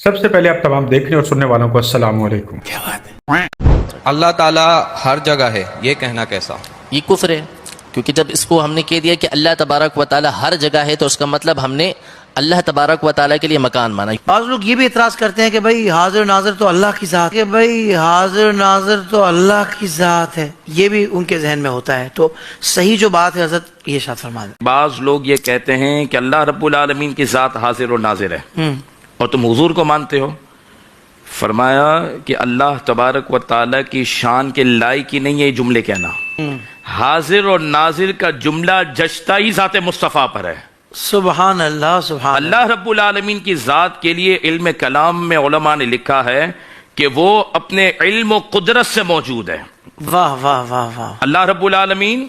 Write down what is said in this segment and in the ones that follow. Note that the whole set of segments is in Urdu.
سب سے پہلے آپ تمام دیکھنے اور سننے والوں کو السلام علیکم۔ کیا بات ہے؟ اللہ تعالیٰ ہر جگہ ہے، یہ کہنا کیسا؟ یہ کفر ہے، کیونکہ جب اس کو ہم نے کہہ دیا کہ اللہ تبارک و تعالی ہر جگہ ہے تو اس کا مطلب ہم نے اللہ تبارک و تعالی کے لیے مکان مانا۔ بعض لوگ یہ بھی اعتراض کرتے ہیں کہ بھائی حاضر ناظر تو اللہ کی ذات ہے، یہ بھی ان کے ذہن میں ہوتا ہے۔ تو صحیح جو بات ہے حضرت یہ ارشاد فرما دیں۔ بعض لوگ یہ کہتے ہیں کہ اللہ رب العالمین کی ذات حاضر و ناظر ہے اور تم حضور کو مانتے ہو۔ فرمایا کہ اللہ تبارک و تعالیٰ کی شان کے لائق ہی نہیں ہے یہ جملے کہنا۔ حاضر اور ناظر کا جملہ جچتا ہی ذات مصطفیٰ پر ہے۔ سبحان اللہ، سبحان اللہ۔ اللہ رب العالمین کی ذات کے لیے علم کلام میں علماء نے لکھا ہے کہ وہ اپنے علم و قدرت سے موجود ہے۔ واہ واہ واہ واہ۔ اللہ رب العالمین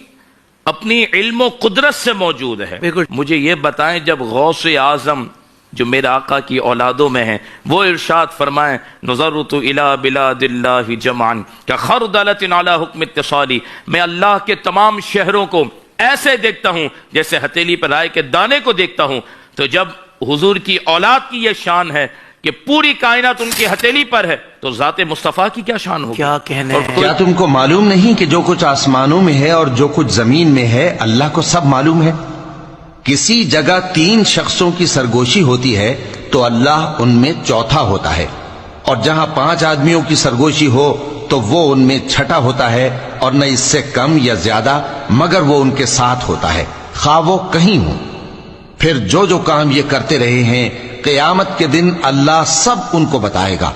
اپنی علم و قدرت سے موجود ہے۔ بالکل۔ مجھے یہ بتائیں جب غوث اعظم جو میرے آقا کی اولادوں میں ہیں وہ ارشاد فرمائیں نظرت الی بلاد اللہ جمعا کخردلۃ علی حکم اتصالی، میں اللہ کے تمام شہروں کو ایسے دیکھتا ہوں جیسے ہتھیلی پر رائے کے دانے کو دیکھتا ہوں۔ تو جب حضور کی اولاد کی یہ شان ہے کہ پوری کائنات ان کی ہتھیلی پر ہے تو ذات مصطفیٰ کی کیا شان ہوگی؟ کیا کہنے ہیں۔ کیا تم کو معلوم نہیں کہ جو کچھ آسمانوں میں ہے اور جو کچھ زمین میں ہے اللہ کو سب معلوم ہے؟ کسی جگہ 3 شخصوں کی سرگوشی ہوتی ہے تو اللہ ان میں چوتھا ہوتا ہے، اور جہاں 5 آدمیوں کی سرگوشی ہو تو وہ ان میں چھٹا ہوتا ہے، اور نہ اس سے کم یا زیادہ مگر وہ ان کے ساتھ ہوتا ہے، خواہ وہ کہیں ہوں۔ پھر جو کام یہ کرتے رہے ہیں قیامت کے دن اللہ سب ان کو بتائے گا،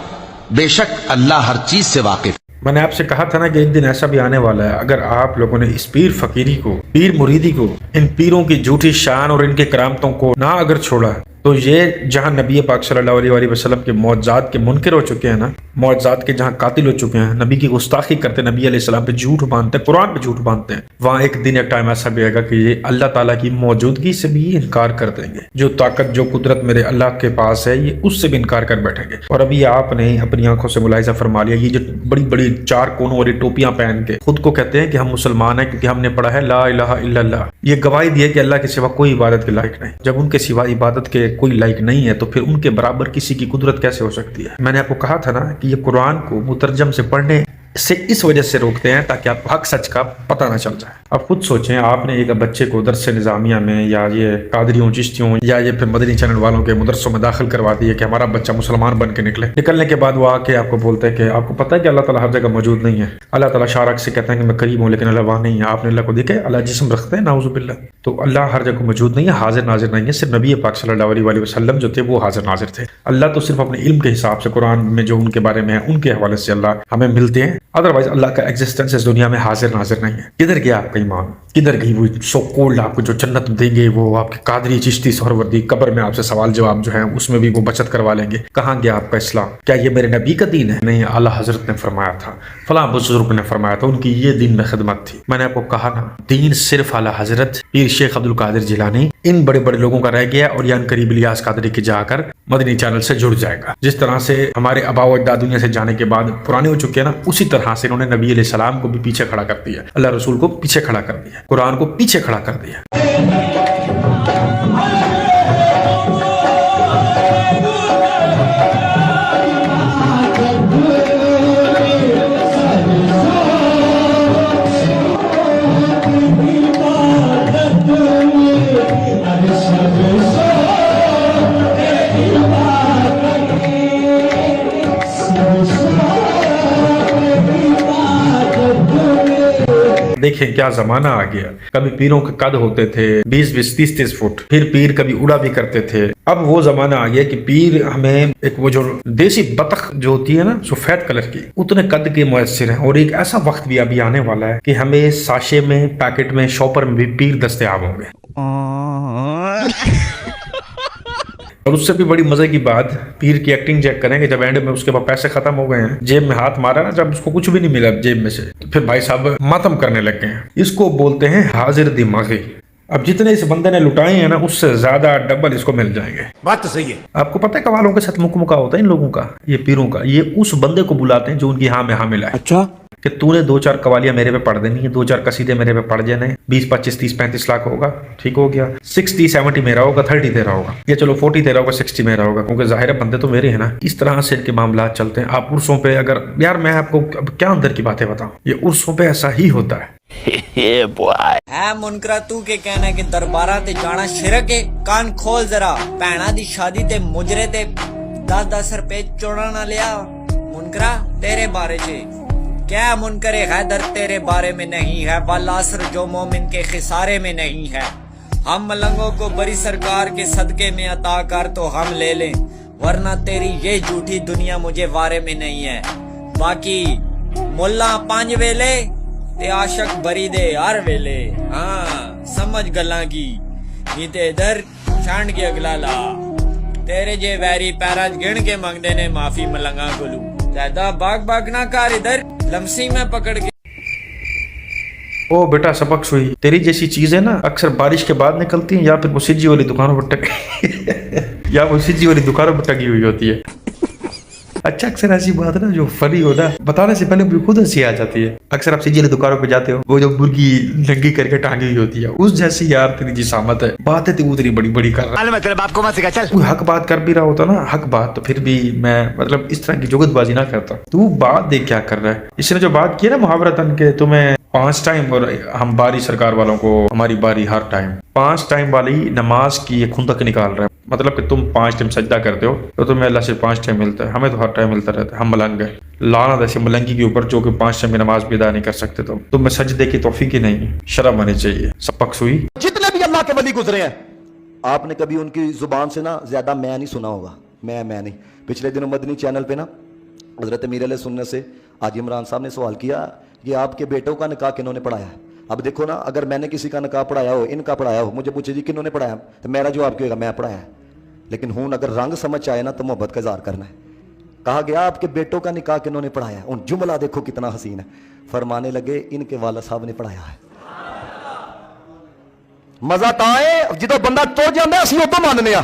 بے شک اللہ ہر چیز سے واقف۔ میں نے آپ سے کہا تھا نا کہ ایک دن ایسا بھی آنے والا ہے، اگر آپ لوگوں نے اس پیر فقیری کو، پیر مریدی کو، ان پیروں کی جھوٹی شان اور ان کے کرامتوں کو نہ اگر چھوڑا تو یہ جہاں نبی پاک صلی اللہ علیہ وآلہ وسلم کے معجزات کے منکر ہو چکے ہیں نا، معجزات کے جہاں قاتل ہو چکے ہیں، نبی کی گستاخی کرتے، نبی علیہ السلام پہ جھوٹ باندھتے، قرآن پہ جھوٹ باندھتے ہیں، وہاں ایک دن ایک ٹائم ایسا بھی آئے گا کہ یہ اللہ تعالیٰ کی موجودگی سے بھی انکار کر دیں گے۔ جو طاقت جو قدرت میرے اللہ کے پاس ہے یہ اس سے بھی انکار کر بیٹھیں گے۔ اور ابھی آپ نے اپنی آنکھوں سے ملاحظہ فرما لیا، یہ جو بڑی بڑی 4 کونوں والی ٹوپیاں پہن کے خود کو کہتے ہیں کہ ہم مسلمان ہیں کیونکہ ہم نے پڑھا ہے لا الہ الا اللہ، یہ گواہی دی ہے کہ اللہ کے سوا کوئی عبادت کے لائق نہیں۔ جب ان کے سوا عبادت کے کوئی لائق نہیں ہے تو پھر ان کے برابر کسی کی قدرت کیسے ہو سکتی ہے؟ میں نے آپ کو کہا تھا نا کہ یہ قرآن کو مترجم سے پڑھنے سے اس وجہ سے روکتے ہیں تاکہ آپ کو حق سچ کا پتہ نہ چل جائے۔ اب خود سوچیں، آپ نے ایک بچے کو درس نظامیہ میں یا یہ قادریوں چشتیوں یا یہ پھر مدنی چینل والوں کے مدرسوں میں داخل کروا دیے کہ ہمارا بچہ مسلمان بن کے نکلنے کے بعد وہ آ کے آپ کو بولتا ہے کہ آپ کو پتہ ہے کہ اللہ تعالیٰ ہر جگہ موجود نہیں ہے، اللہ تعالیٰ شارک سے کہتے ہیں کہ میں قریب ہوں لیکن اللہ وہاں نہیں ہے۔ آپ نے اللہ کو دیکھا اللہ جسم رکھتے ہیں، نعوذ باللہ۔ تو اللہ ہر جگہ موجود نہیں ہے، حاضر ناظر نہیں ہے، صرف نبی پاک صلی اللہ علیہ وآلہ وسلم جو تھے وہ حاضر ناظر تھے۔ اللہ تو صرف اپنے علم کے حساب سے قرآن میں جو ان کے بارے میں ہے ان کے حوالے سے اللہ ہمیں ملتے ہیں، ادروائز اللہ کا ایگزسٹنس اس دنیا میں حاضر ناظر نہیں ہے۔ کدھر گیا آپ کا ایمان؟ کدھر گئی وہ سو کولڈ آپ کو جو جنت دیں گے، وہ آپ کے قادری چشتی سہروردی، قبر میں آپ سے سوال جواب جو ہیں اس میں بھی وہ بچت کروا لیں گے؟ کہاں گیا آپ کا اسلام؟ کیا یہ میرے نبی کا دین ہے؟ نہیں، اعلیٰ حضرت نے فرمایا تھا، فلاں بزرگ نے فرمایا تھا، ان کی یہ دین میں خدمت تھی۔ میں نے آپ کو کہا نا، دین صرف اعلیٰ حضرت پیر شیخ عبد القادر جیلانی ان بڑے بڑے لوگوں کا رہ گیا، اور یہ عنقریب الیاس قادری کی جا کر مدنی چینل سے جڑ جائے گا۔ جس طرح سے ہمارے آباء و اجداد دنیا سے جانے کے بعد پرانے ہو چکے ہیں نا، اسی طرح سے انہوں نے نبی علیہ السلام کو بھی پیچھے کھڑا کر دیا، اللہ رسول کو پیچھے کھڑا کر دیا، قرآن کو پیچھے کھڑا کر دیا۔ دیکھیں کیا زمانہ آ گیا، کبھی پیروں کے قد ہوتے تھے 20-20 30-30 فٹ، پھر پیر کبھی اڑا بھی کرتے تھے۔ اب وہ زمانہ آ گیا کہ پیر ہمیں ایک وہ جو دیسی بطخ جو ہوتی ہے نا سفید کلر کی، اتنے قد کے میسر ہیں، اور ایک ایسا وقت بھی ابھی آنے والا ہے کہ ہمیں ساشے میں، پیکٹ میں، شاپر میں بھی پیر دستیاب ہوں گے۔ اور اس سے بھی بڑی مزے کی بات، پیر کی ایکٹنگ چیک کریں کہ جب اینڈ میں اس کے بعد پیسے ختم ہو گئے ہیں، جیب میں ہاتھ مارا نا، جب اس کو کچھ بھی نہیں ملا جیب میں سے، تو پھر بھائی صاحب ماتم کرنے لگ گئے ہیں۔ اس کو بولتے ہیں حاضر دماغی۔ اب جتنے اس بندے نے لٹائے ہیں نا، اس سے زیادہ ڈبل اس کو مل جائیں گے۔ بات تو صحیح ہے۔ آپ کو پتہ ہے قوالوں کے ساتھ مکہ ہوتا ہے ان لوگوں کا، یہ پیروں کا، یہ اس بندے کو بلاتے ہیں جو ان کی ہاں میں حامل ہے۔ اچھا، کہ تو نے 2-4 قوالیاں میرے پہ پڑھ دینی ہے, 2-4 قصیدے میرے پہ پڑھ جانے, 20, 25, 30, 35 لاکھ ہوگا, ٹھیک ہو گیا, 60, 70 میرا ہوگا, 30 تیرا ہوگا, یا چلو 40 تیرا ہوگا, 60 میرا ہوگا, کیونکہ ظاہر ہے بندے تو میرے ہیں نا. اس طرح سے ان کے معاملات چلتے ہیں. آپ عرصوں پہ اگر, یار میں آپ کو اب کیا اندر کی باتیں بتاؤں, یہ عرصوں پہ ایسا ہی ہوتا ہے. ہے منکرا تو کے کہنا کہ دربارہ تے جانا شرک ہے. کان کھول ذرا, بہنا دی شادی تے مجرے تے 10-10 روپے چوڑا نہ لیا. منکرا تیرے بارے چے کیا منکر حیدر تیرے بارے میں نہیں ہے, والعصر جو مومن کے خسارے میں نہیں ہے. ہم ملنگوں کو بری سرکار کے صدقے میں عطا کر تو ہم لے لیں, ورنہ تیری یہ جھوٹی دنیا مجھے وارے میں نہیں ہے. باقی ملا 5 ویلے تے عاشق بری دے ہر ویلے. ہاں سمجھ گلاں کی نہیں تے ادھر چھانڈ کے اگلا لا. تیرے جے ویری پیراج گن کے منگدے نے معافی ملنگا گلو. زیادہ باغ نہ کر, ادھر لمسی میں پکڑ کے. او بیٹا سبق سوئی, تیری جیسی چیزیں نا اکثر بارش کے بعد نکلتی ہیں, یا پھر وہ سجی والی دکانوں پر یا وہ سجی والی دکانوں پر ٹکی ہوئی ہوتی ہے. اچھا اکثر ایسی بات ہے نا جو فنی ہو نا, بتانے سے پہلے مجھے خود ہنسی آ جاتی ہے. اکثر آپ سجی والی دکانوں پہ جاتے ہو, وہ جو مرغی ننگی کر کے ٹانگی ہوئی ہوتی ہے, اس جیسی یار تیری جسامت ہے. باتیں تو اتنی بڑی بڑی کر رہا ہے, مطلب آپ کو مت سکھا, چل کوئی حق بات کر بھی رہا ہوتا نا, حق بات, تو پھر بھی میں مطلب اس طرح کی جگت بازی نہ کرتا. تو بات دیکھ کیا کر رہا ہے. اس نے جو بات کی نا محاورتاً کہ تمہیں 5 ٹائم, اور ہم باری سرکار والوں کو ہماری باری ہر ٹائم, 5 ٹائم والی نماز کی یہ خندق نکال رہے ہیں. مطلب کہ تم 5 ٹائم سجدہ کرتے ہو تو تمہیں اللہ سے 5 ٹائم ملتا ہے, ہمیں تو ہر ٹائم ملتا رہتا ہے. ہم ملنگ ہیں, لعنت ایسی ملنگی کے اوپر جو کہ 5 ٹائم کی نماز بھی ادا نہیں کر سکتے. تو تمہیں سجدے کی توفیق ہی نہیں, شرم آنی چاہیے. سبق سوئی. جتنے بھی اللہ کے ولی گزرے ہیں, آپ نے کبھی ان کی زبان سے نا زیادہ میں نہیں سنا ہوگا. میں نہیں. پچھلے دنوں مدنی چینل پہ نا حضرت امیر علیہ سنت سے حاجی عمران صاحب نے سوال کیا کہ آپ کے بیٹوں کا نکاح کنہوں نے پڑھایا ہے. اب دیکھو نا, اگر میں نے کسی کا نکاح پڑھایا ہو, ان کا پڑھایا ہو, مجھے پوچھے جی کنہوں نے پڑھایا, تو میرا جواب کیا ہوگا, میں پڑھایا ہے. لیکن ہوں اگر رنگ سمجھ آئے نا تو محبت کا اظہار کرنا ہے. کہا گیا آپ کے بیٹوں کا نکاح کنہوں نے پڑھایا ہے, ان جملہ دیکھو کتنا حسین ہے. فرمانے لگے ان کے والد صاحب نے پڑھایا ہے. مزہ تا ہے جدو بندہ تو جانا اسی ادو ماننے,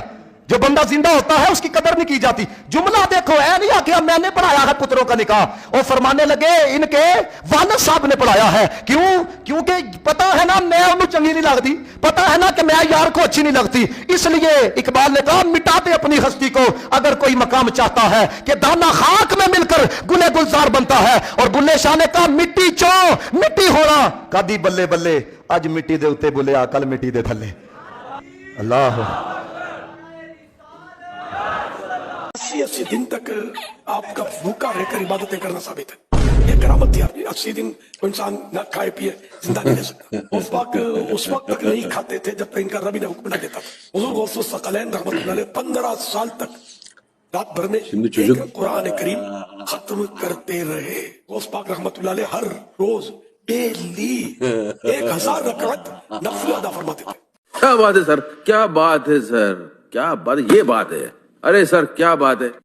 جو بندہ زندہ ہوتا ہے اس کی قدر نہیں کی جاتی. جملہ دیکھو, اے نہیں آخیا میں نے پڑھایا ہے پتروں کا نکاح, اور فرمانے لگے ان کے والد صاحب نے پڑھایا ہے. کیوں؟ کیونکہ پتا ہے نا میں انہوں چنگی نہیں لگتی, پتا ہے نا کہ میں یار کو اچھی نہیں لگتی, اس لیے اقبال نے کہا مٹا دے اپنی ہستی کو اگر کوئی مقام چاہتا ہے, کہ دانا خاک میں مل کر گلے گلزار بنتا ہے. اور بلے شاہ نے کہا مٹی چوں مٹی ہونا کدی بلے بلے, اج مٹی دے اتے بولے آ کل مٹی دے تھلے. اللہ 80 دن تک آپ کا بھوکا رہ کر عبادتیں کرنا ثابت ہے. یہ کرامت تھی آپ کی. 80 دن انسان نہ کھائے پیے زندہ نہیں رہ سکتا. اس وقت تک نہیں کھاتے تھے جب تک ان کا ربی نے حکم نہ دیتا تھا. حضور غوث الثقلین رحمۃ اللہ علیہ 15 سال تک رات بھر میں ایک قرآن کریم ختم کرتے رہے. غوث پاک رحمۃ اللہ علیہ ہر روز ڈیلی 1000 رکعت نفل ادا فرماتے تھے. کیا بات ہے سر, کیا بات ہے سر, کیا بات, یہ بات ہے. ارے سر کیا بات ہے.